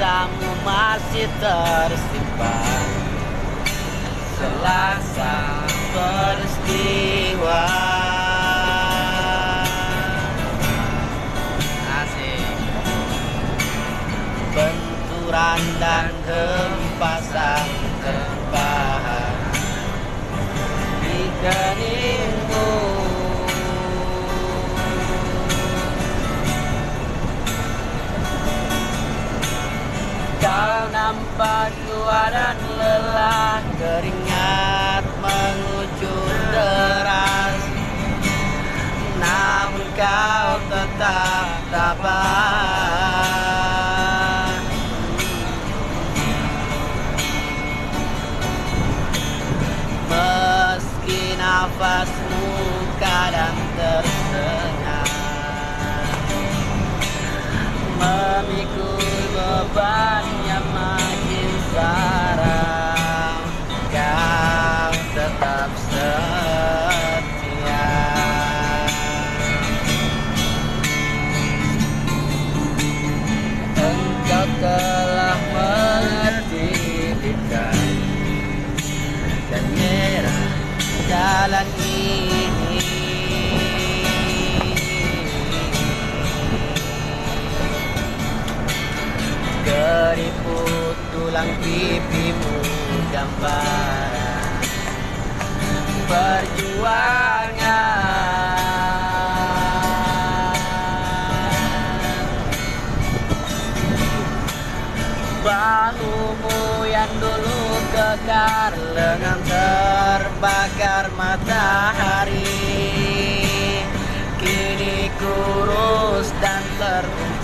rasamu masih tersimpan selasa peristiwa. Asik. Benturan dan hempasan terbahak di keningmu. Kau nampak tua dan lelah, keringat mengucur deras, namun kau tetap tabah. Meski nafasmu kadang tersengat, memikul beban yang makin sarang, kau tetap setia. Engkau telah mengerti bintang dan merah jalan ini. Keriput tulang pipimu gambaran perjuangan. Bahumu yang dulu kekar, lengan terbakar matahari, kini kurus dan terbungkus.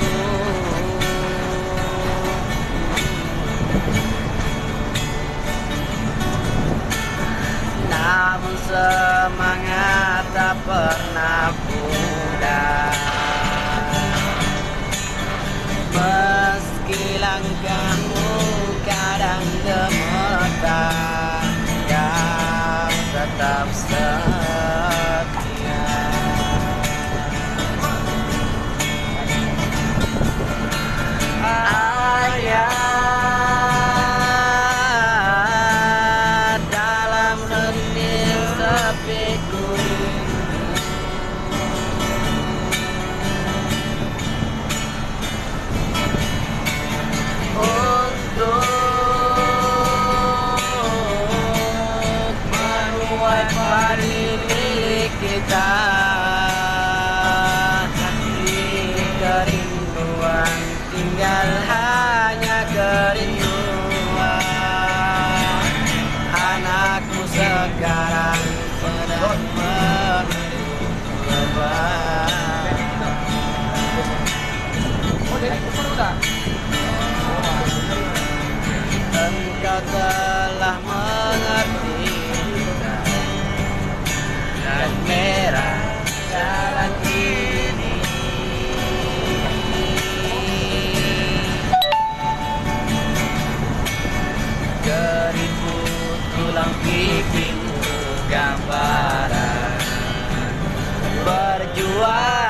Namun semangat tak pernah pudar, meski langkahmu kadang gemetar, kau tetap setia. Kita di kerinduan, tinggal hanya kerinduan. Anakku sekarang sedang menuju lebaran. Engkau telah mengerti dan merah jalan ini. Keriput tulang pipimu gambaran perjuangan.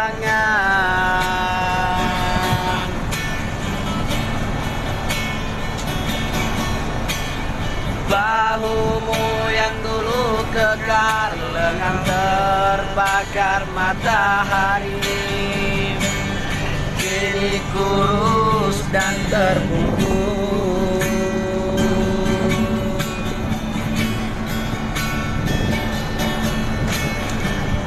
Bahumu yang dulu kekar, lengan terbakar matahari, kini kurus dan terbungkus.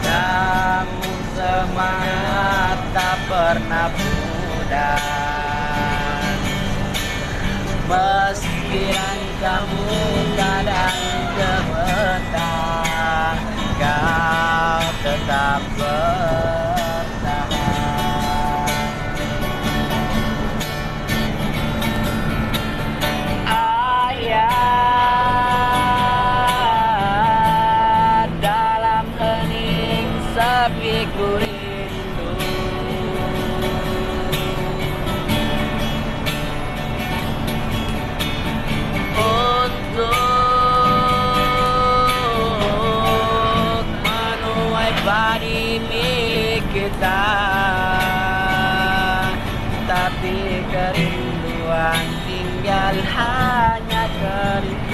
Namun semangat tak pernah pudar, meski langkahmu kadang gemetar, kau tetap bertahan. Ayah, dalam hening sepiku rindu, untuk menuai padi milik kita, tapi kerinduan kerinduan, tinggal hanya kerinduan.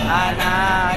Anak